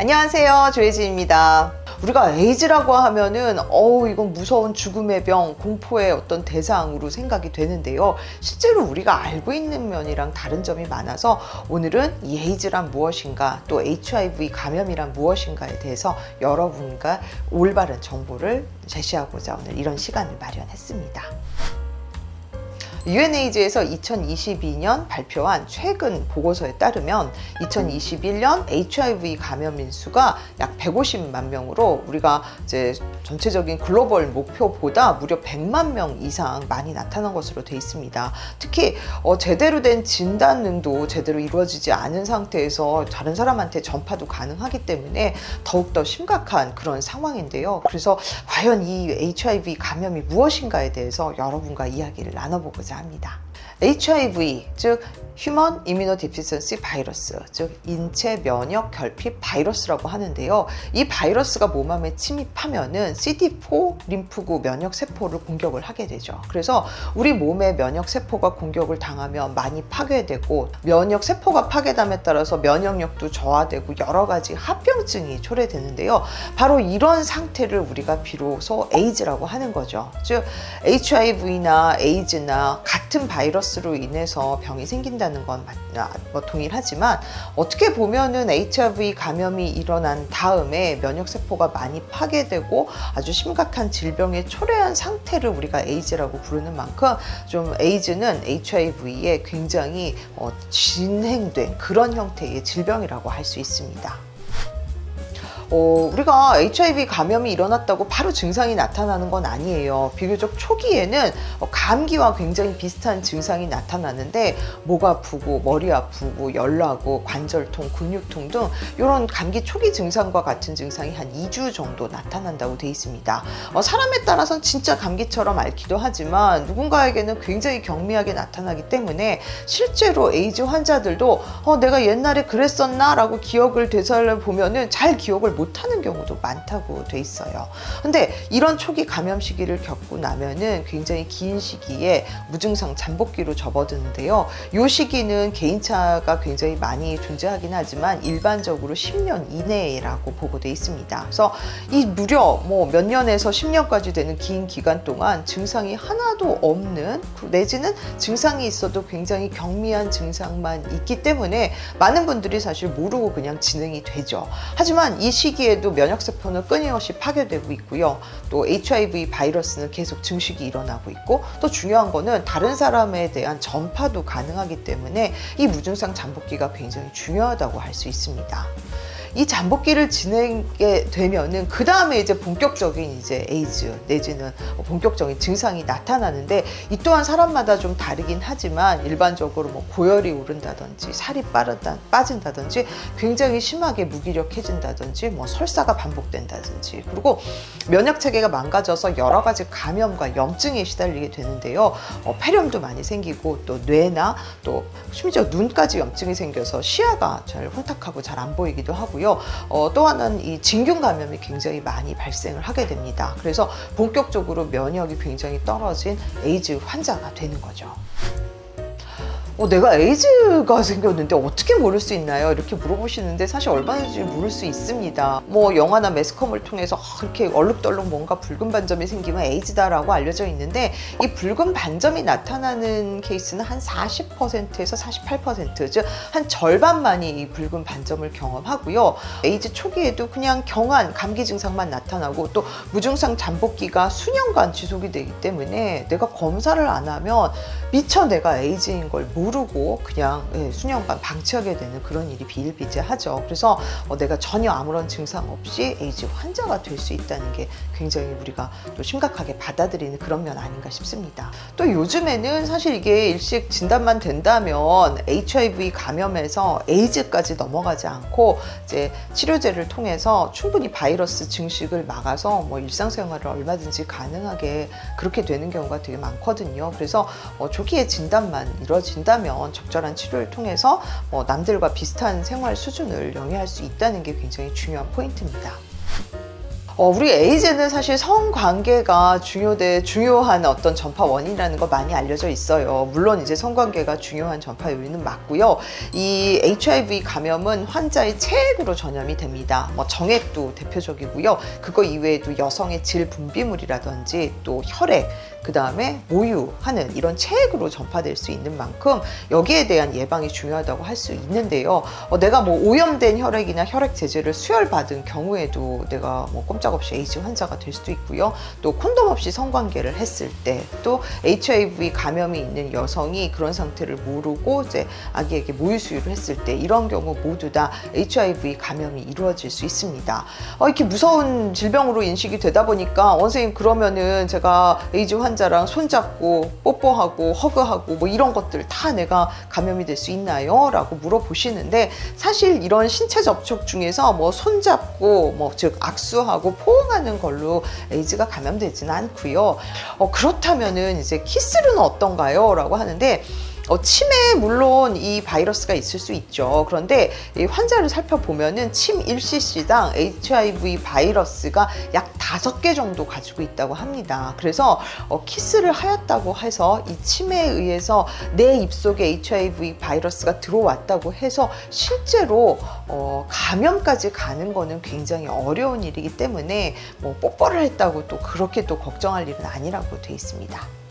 안녕하세요, 조혜진입니다. 우리가 에이즈라고 하면은 이건 무서운 죽음의 병, 공포의 어떤 대상으로 생각이 되는데요. 실제로 우리가 알고 있는 면이랑 다른 점이 많아서 오늘은 이 에이즈란 무엇인가, 또 HIV 감염이란 무엇인가에 대해서 여러분과 올바른 정보를 제시하고자 오늘 이런 시간을 마련했습니다. UNAIDS에서 2022년 발표한 최근 보고서에 따르면 2021년 HIV 감염인 수가 약 150만 명으로 우리가 이제 전체적인 글로벌 목표보다 무려 100만 명 이상 많이 나타난 것으로 되어 있습니다. 특히 제대로 된 진단 능도 제대로 이루어지지 않은 상태에서 다른 사람한테 전파도 가능하기 때문에 더욱더 심각한 그런 상황인데요. 그래서 과연 이 HIV 감염이 무엇인가에 대해서 여러분과 이야기를 나눠보고자 합니다. HIV, 즉 Human Immunodeficiency Virus, 즉 인체 면역 결핍 바이러스라고 하는데요. 이 바이러스가 몸 안에 침입하면은 CD4 림프구 면역 세포를 공격을 하게 되죠. 그래서 우리 몸의 면역 세포가 공격을 당하면 많이 파괴되고, 면역 세포가 파괴됨에 따라서 면역력도 저하되고 여러 가지 합병증이 초래되는데요. 바로 이런 상태를 우리가 비로소 에이즈라고 하는 거죠. 즉 HIV나 에이즈나 같은 바이러스로 인해서 병이 생긴다는 건 동일하지만, 어떻게 보면은 HIV 감염이 일어난 다음에 면역세포가 많이 파괴되고 아주 심각한 질병에 초래한 상태를 우리가 에이즈라고 부르는 만큼 좀 에이즈는 HIV에 굉장히 진행된 그런 형태의 질병이라고 할 수 있습니다. 우리가 HIV 감염이 일어났다고 바로 증상이 나타나는 건 아니에요. 비교적 초기에는 감기와 굉장히 비슷한 증상이 나타나는데, 목 아프고 머리 아프고 열나고 관절통, 근육통 등 이런 감기 초기 증상과 같은 증상이 한 2주 정도 나타난다고 돼 있습니다. 사람에 따라서는 진짜 감기처럼 앓기도 하지만 누군가에게는 굉장히 경미하게 나타나기 때문에 실제로 에이즈 환자들도 내가 옛날에 그랬었나? 라고 기억을 되살려보면은 잘 기억을 못하는 경우도 많다고 돼 있어요. 근데 이런 초기 감염 시기를 겪고 나면은 굉장히 긴 시기에 무증상 잠복기로 접어드는데요. 이 시기는 개인차가 굉장히 많이 존재하긴 하지만 일반적으로 10년 이내라고 보고돼 있습니다. 그래서 이 무려 몇 년에서 10년까지 되는 긴 기간 동안 증상이 하나도 없는, 내지는 증상이 있어도 굉장히 경미한 증상만 있기 때문에 많은 분들이 사실 모르고 그냥 진행이 되죠. 하지만 이 시기에도 면역세포는 끊임없이 파괴되고 있고요. 또 HIV 바이러스는 계속 증식이 일어나고 있고, 또 중요한 거는 다른 사람에 대한 전파도 가능하기 때문에 이 무증상 잠복기가 굉장히 중요하다고 할 수 있습니다. 이 잠복기를 지내게 되면은 그 다음에 이제 본격적인 이제 에이즈 내지는 본격적인 증상이 나타나는데, 이 또한 사람마다 좀 다르긴 하지만 일반적으로 고열이 오른다든지 살이 빠진다든지 굉장히 심하게 무기력해진다든지 설사가 반복된다든지, 그리고 면역 체계가 망가져서 여러 가지 감염과 염증에 시달리게 되는데요. 폐렴도 많이 생기고, 또 뇌나 또 심지어 눈까지 염증이 생겨서 시야가 잘 혼탁하고 잘 안 보이기도 하고요. 또 하나는 이 진균 감염이 굉장히 많이 발생을 하게 됩니다. 그래서 본격적으로 면역이 굉장히 떨어진 에이즈 환자가 되는 거죠. 내가 에이즈가 생겼는데 어떻게 모를 수 있나요? 이렇게 물어보시는데 사실 얼마든지 모를 수 있습니다. 영화나 매스컴을 통해서 이렇게 얼룩덜룩 뭔가 붉은 반점이 생기면 에이즈다라고 알려져 있는데, 이 붉은 반점이 나타나는 케이스는 한 40%에서 48%, 즉 한 절반만이 이 붉은 반점을 경험하고요. 에이즈 초기에도 그냥 경한 감기 증상만 나타나고, 또 무증상 잠복기가 수년간 지속이 되기 때문에 내가 검사를 안 하면 미처 내가 에이즈인 걸 모르고 그냥 수년간 방치하게 되는 그런 일이 비일비재하죠. 그래서 내가 전혀 아무런 증상 없이 에이즈 환자가 될 수 있다는 게 굉장히 우리가 또 심각하게 받아들이는 그런 면 아닌가 싶습니다. 또 요즘에는 사실 이게 일식 진단만 된다면 HIV 감염에서 에이즈까지 넘어가지 않고 이제 치료제를 통해서 충분히 바이러스 증식을 막아서 일상생활을 얼마든지 가능하게 그렇게 되는 경우가 되게 많거든요. 그래서 초기에 진단만 이루어진다면 적절한 치료를 통해서 남들과 비슷한 생활 수준을 영위할 수 있다는 게 굉장히 중요한 포인트입니다. 우리 에이즈는 사실 성관계가 중요한 어떤 전파 원인이라는 거 많이 알려져 있어요. 물론 이제 성관계가 중요한 전파 요인은 맞고요. 이 HIV 감염은 환자의 체액으로 전염이 됩니다. 뭐 정액도 대표적이고요. 그거 이외에도 여성의 질 분비물이라든지 또 혈액, 그 다음에 모유하는 이런 체액으로 전파될 수 있는 만큼 여기에 대한 예방이 중요하다고 할 수 있는데요. 내가 뭐 오염된 혈액이나 혈액 제제를 수혈받은 경우에도 내가 뭐 꼼짝없이 에이즈 환자가 될 수도 있고요. 또 콘돔 없이 성관계를 했을 때, 또 HIV 감염이 있는 여성이 그런 상태를 모르고 이제 아기에게 모유 수유를 했을 때, 이런 경우 모두 다 HIV 감염이 이루어질 수 있습니다. 이렇게 무서운 질병으로 인식이 되다 보니까 선생님, 그러면은 제가 에이즈 환자랑 손잡고 뽀뽀하고 허그하고 뭐 이런 것들 다 내가 감염이 될 수 있나요? 라고 물어보시는데, 사실 이런 신체 접촉 중에서 뭐 손잡고 뭐 즉 악수하고 포옹하는 걸로 에이즈가 감염되지는 않고요. 그렇다면은 이제 키스는 어떤가요? 라고 하는데, 침에 물론 이 바이러스가 있을 수 있죠. 그런데 이 환자를 살펴보면은 침 1cc당 HIV 바이러스가 약 5개 정도 가지고 있다고 합니다. 그래서 키스를 하였다고 해서 이 침에 의해서 내 입속에 HIV 바이러스가 들어왔다고 해서 실제로 감염까지 가는 거는 굉장히 어려운 일이기 때문에 뭐 뽀뽀를 했다고 또 그렇게 또 걱정할 일은 아니라고 돼 있습니다.